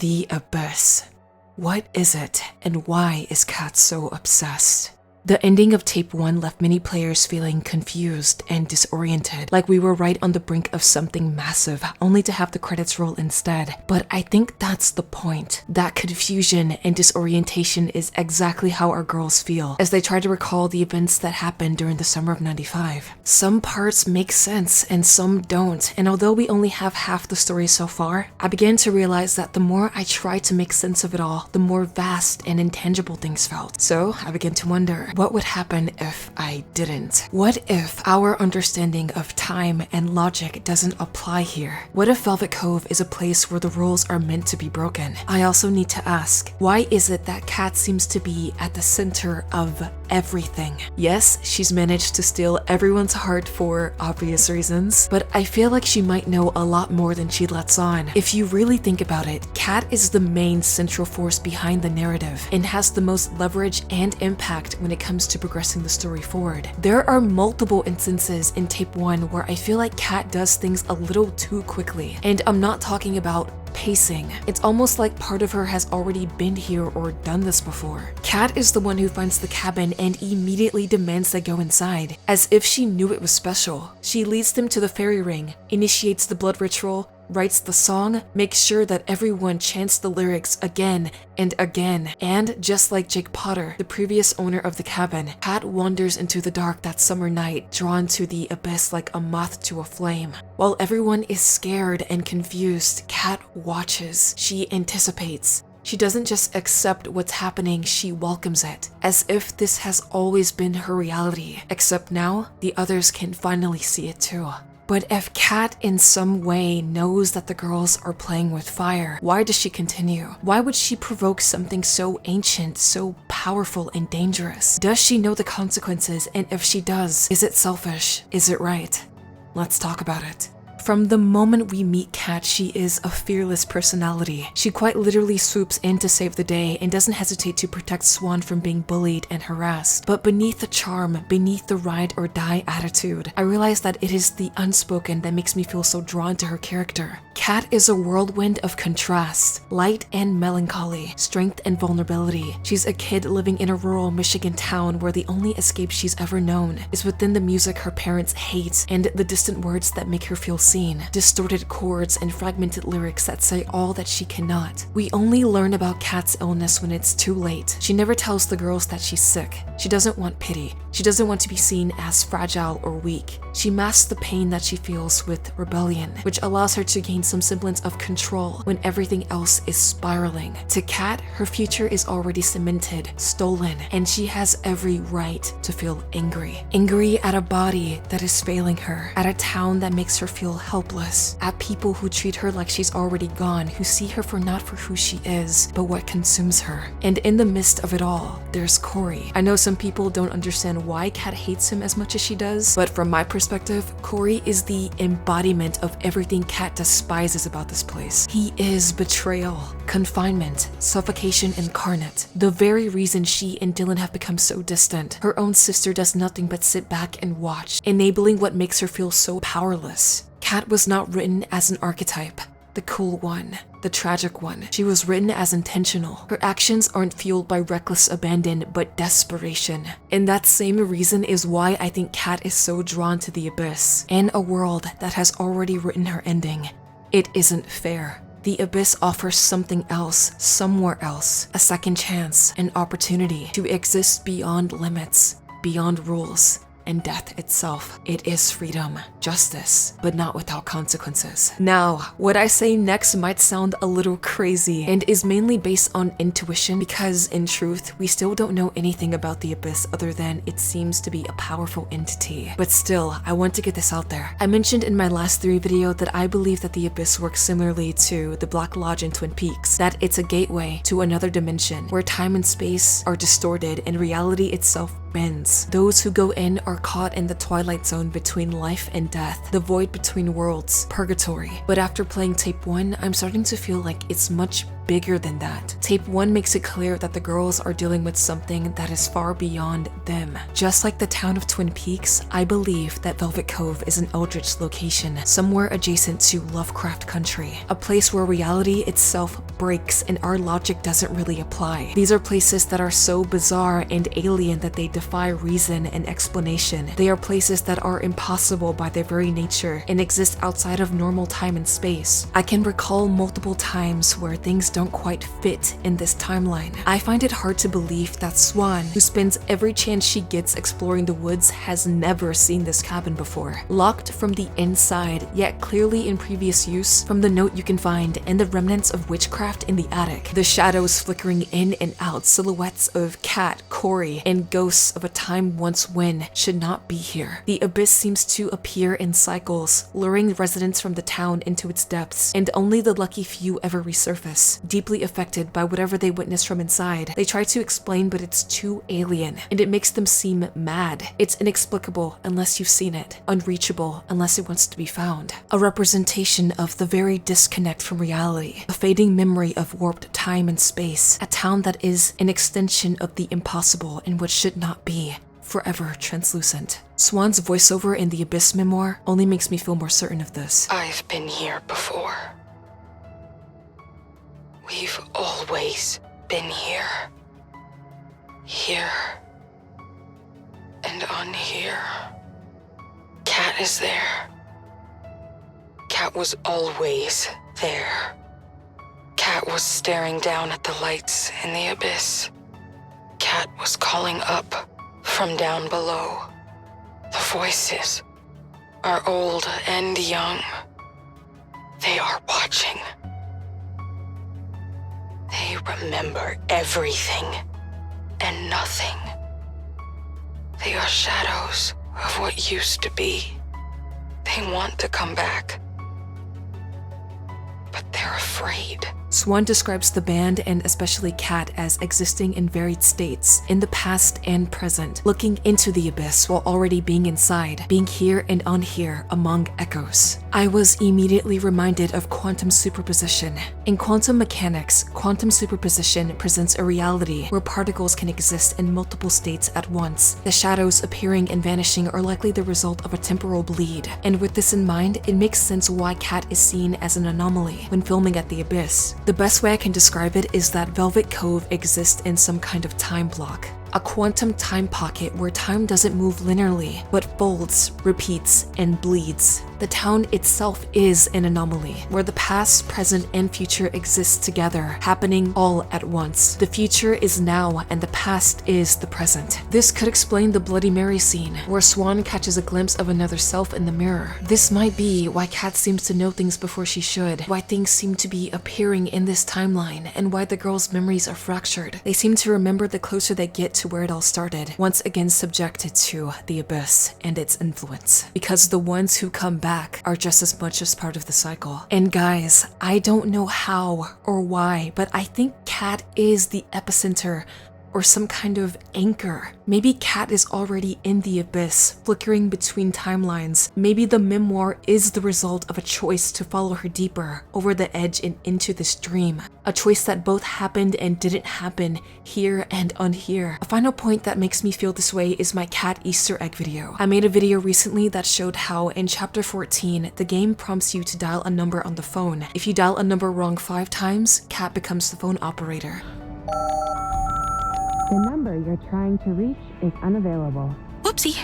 The abyss. What is it, and why is Kat so obsessed? The ending of Tape 1 left many players feeling confused and disoriented, like we were right on the brink of something massive, only to have the credits roll instead. But I think that's the point. That confusion and disorientation is exactly how our girls feel as they try to recall the events that happened during the summer of '95. Some parts make sense and some don't, and although we only have half the story so far, I began to realize that the more I tried to make sense of it all, the more vast and intangible things felt. So I began to wonder, what would happen if I didn't? What if our understanding of time and logic doesn't apply here? What if Velvet Cove is a place where the rules are meant to be broken? I also need to ask, why is it that Kat seems to be at the center of everything? Yes, she's managed to steal everyone's heart for obvious reasons, but I feel like she might know a lot more than she lets on. If you really think about it, Kat is the main central force behind the narrative and has the most leverage and impact when it comes to progressing the story forward. There are multiple instances in Tape 1 where I feel like Kat does things a little too quickly, and I'm not talking about pacing. It's almost like part of her has already been here or done this before. Kat is the one who finds the cabin and immediately demands they go inside, as if she knew it was special. She leads them to the fairy ring, initiates the blood ritual, writes the song, makes sure that everyone chants the lyrics again and again. And just like Jake Potter, the previous owner of the cabin, Kat wanders into the dark that summer night, drawn to the abyss like a moth to a flame. While everyone is scared and confused, Kat watches. She anticipates. She doesn't just accept what's happening, she welcomes it, as if this has always been her reality, except now the others can finally see it too. But if Kat in some way knows that the girls are playing with fire, why does she continue? Why would she provoke something so ancient, so powerful and dangerous? Does she know the consequences? And if she does, is it selfish? Is it right? Let's talk about it. From the moment we meet Kat, she is a fearless personality. She quite literally swoops in to save the day and doesn't hesitate to protect Swann from being bullied and harassed. But beneath the charm, beneath the ride or die attitude, I realize that it is the unspoken that makes me feel so drawn to her character. Kat is a whirlwind of contrast, light and melancholy, strength and vulnerability. She's a kid living in a rural Michigan town where the only escape she's ever known is within the music her parents hate and the distant words that make her feel seen, distorted chords and fragmented lyrics that say all that she cannot. We only learn about Kat's illness when it's too late. She never tells the girls that she's sick. She doesn't want pity. She doesn't want to be seen as fragile or weak. She masks the pain that she feels with rebellion, which allows her to gain some semblance of control when everything else is spiraling. To Kat, her future is already cemented, stolen, and she has every right to feel angry. Angry at a body that is failing her, at a town that makes her feel helpless, at people who treat her like she's already gone, who see her for not for who she is, but what consumes her. And in the midst of it all, there's Corey. I know some people don't understand why Kat hates him as much as she does, but from my perspective, Corey is the embodiment of everything Kat despises about this place. He is betrayal, confinement, suffocation incarnate. The very reason she and Dylan have become so distant. Her own sister does nothing but sit back and watch, enabling what makes her feel so powerless. Kat was not written as an archetype, the cool one, the tragic one. She was written as intentional. Her actions aren't fueled by reckless abandon, but desperation. And that same reason is why I think Kat is so drawn to the abyss, and a world that has already written her ending. It isn't fair. The abyss offers something else, somewhere else, a second chance, an opportunity to exist beyond limits, beyond rules, and death itself. It is freedom, justice, but not without consequences. Now, what I say next might sound a little crazy and is mainly based on intuition because in truth, we still don't know anything about the abyss other than it seems to be a powerful entity. But still, I want to get this out there. I mentioned in my last 3 video that I believe that the abyss works similarly to the Black Lodge in Twin Peaks, that it's a gateway to another dimension where time and space are distorted and reality itself bends. Those who go in are caught in the twilight zone between life and death, the void between worlds, purgatory. But after playing Tape 1, I'm starting to feel like it's much bigger than that. Tape 1 makes it clear that the girls are dealing with something that is far beyond them. Just like the town of Twin Peaks, I believe that Velvet Cove is an eldritch location, somewhere adjacent to Lovecraft country, a place where reality itself breaks and our logic doesn't really apply. These are places that are so bizarre and alien that they defy reason and explanation. They are places that are impossible by their very nature and exist outside of normal time and space. I can recall multiple times where things don't quite fit in this timeline. I find it hard to believe that Swann, who spends every chance she gets exploring the woods, has never seen this cabin before. Locked from the inside, yet clearly in previous use, from the note you can find and the remnants of witchcraft in the attic. The shadows flickering in and out, silhouettes of Kat, Corey, and ghosts of a time once when should not be here. The abyss seems to appear in cycles, luring residents from the town into its depths, and only the lucky few ever resurface, deeply affected by whatever they witness from inside. They try to explain, but it's too alien, and it makes them seem mad. It's inexplicable unless you've seen it, unreachable unless it wants to be found. A representation of the very disconnect from reality, a fading memory of warped time and space, a town that is an extension of the impossible and what should not be, forever translucent. Swann's voiceover in the Abyss memoir only makes me feel more certain of this. I've been here before. We've always been here. Here. And on here. Kat is there. Kat was always there. Kat was staring down at the lights in the abyss. Kat was calling up from down below. The voices are old and young. They are watching. They remember everything and nothing. They are shadows of what used to be. They want to come back, but they're afraid. Swann describes the band and especially Kat as existing in varied states, in the past and present, looking into the abyss while already being inside, being here and on here among echoes. I was immediately reminded of quantum superposition. In quantum mechanics, quantum superposition presents a reality where particles can exist in multiple states at once. The shadows appearing and vanishing are likely the result of a temporal bleed, and with this in mind, it makes sense why Kat is seen as an anomaly when filming at the abyss. The best way I can describe it is that Velvet Cove exists in some kind of time block. A quantum time pocket where time doesn't move linearly, but folds, repeats, and bleeds. The town itself is an anomaly, where the past, present, and future exist together, happening all at once. The future is now, and the past is the present. This could explain the Bloody Mary scene, where Swann catches a glimpse of another self in the mirror. This might be why Kat seems to know things before she should, why things seem to be appearing in this timeline, and why the girls' memories are fractured. They seem to remember the closer they get to where it all started, once again subjected to the abyss and its influence. Because the ones who come back are just as much as part of the cycle. And guys, I don't know how or why, but I think Kat is the epicenter or some kind of anchor. Maybe Kat is already in the abyss, flickering between timelines. Maybe the memoir is the result of a choice to follow her deeper, over the edge and into this dream. A choice that both happened and didn't happen, here and on here. A final point that makes me feel this way is my Kat Easter egg video. I made a video recently that showed how in chapter 14, the game prompts you to dial a number on the phone. If you dial a number wrong 5 times, Kat becomes the phone operator. The number you're trying to reach is unavailable. Whoopsie.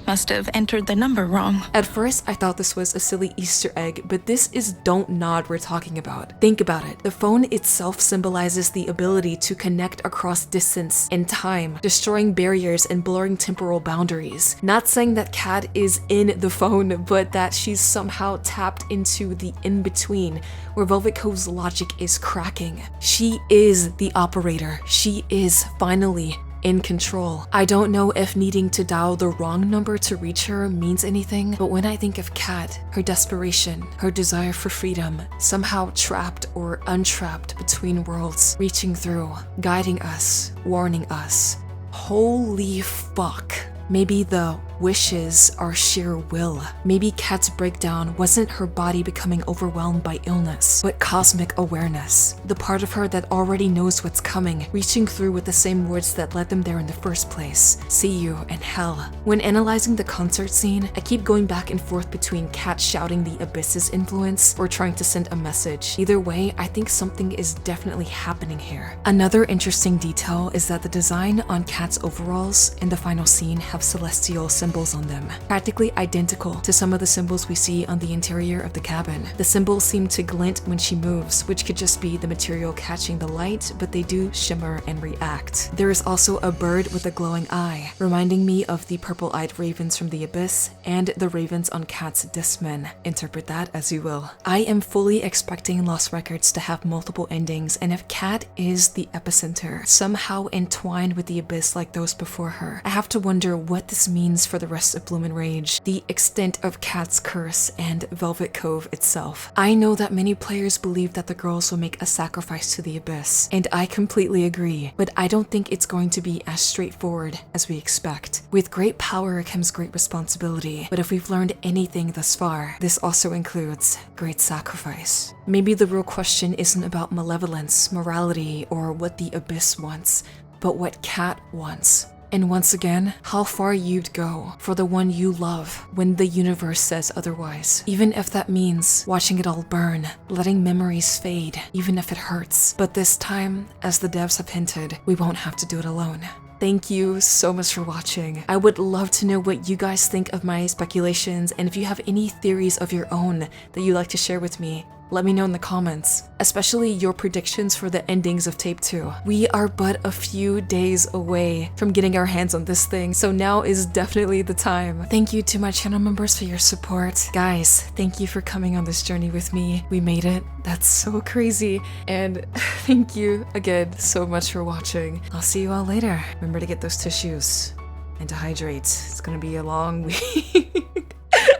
Must have entered the number wrong. At first, I thought this was a silly Easter egg, but this is Don't Nod we're talking about. Think about it. The phone itself symbolizes the ability to connect across distance and time, destroying barriers and blurring temporal boundaries. Not saying that Kat is in the phone, but that she's somehow tapped into the in-between, where Velvet Cove's logic is cracking. She is the operator. She is finally in control. I don't know if needing to dial the wrong number to reach her means anything, but when I think of Kat, her desperation, her desire for freedom, somehow trapped or untrapped between worlds, reaching through, guiding us, warning us. Holy fuck. Maybe the wishes are sheer will. Maybe Kat's breakdown wasn't her body becoming overwhelmed by illness, but cosmic awareness. The part of her that already knows what's coming, reaching through with the same words that led them there in the first place. See you in hell. When analyzing the concert scene, I keep going back and forth between Kat shouting the abyss's influence or trying to send a message. Either way, I think something is definitely happening here. Another interesting detail is that the design on Kat's overalls in the final scene have celestial symbols on them, practically identical to some of the symbols we see on the interior of the cabin. The symbols seem to glint when she moves, which could just be the material catching the light, but they do shimmer and react. There is also a bird with a glowing eye, reminding me of the purple-eyed ravens from the abyss and the ravens on Kat's discman. Interpret that as you will. I am fully expecting Lost Records to have multiple endings, and if Kat is the epicenter, somehow entwined with the abyss like those before her, I have to wonder what this means for the rest of Bloom and Rage, the extent of Kat's curse, and Velvet Cove itself. I know that many players believe that the girls will make a sacrifice to the abyss, and I completely agree, but I don't think it's going to be as straightforward as we expect. With great power comes great responsibility, but if we've learned anything thus far, this also includes great sacrifice. Maybe the real question isn't about malevolence, morality, or what the abyss wants, but what Kat wants. And once again, how far you'd go for the one you love when the universe says otherwise. Even if that means watching it all burn, letting memories fade, even if it hurts. But this time, as the devs have hinted, we won't have to do it alone. Thank you so much for watching. I would love to know what you guys think of my speculations, and if you have any theories of your own that you'd like to share with me, let me know in the comments, especially your predictions for the endings of Tape 2. We are but a few days away from getting our hands on this thing, so now is definitely the time. Thank you to my channel members for your support. Guys, thank you for coming on this journey with me. We made it. That's so crazy. And thank you again so much for watching. I'll see you all later. Remember to get those tissues and to hydrate. It's gonna be a long week.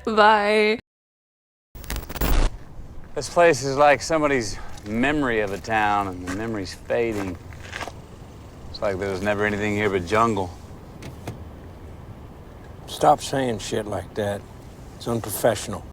Bye. This place is like somebody's memory of a town, and the memory's fading. It's like there was never anything here but jungle. Stop saying shit like that. It's unprofessional.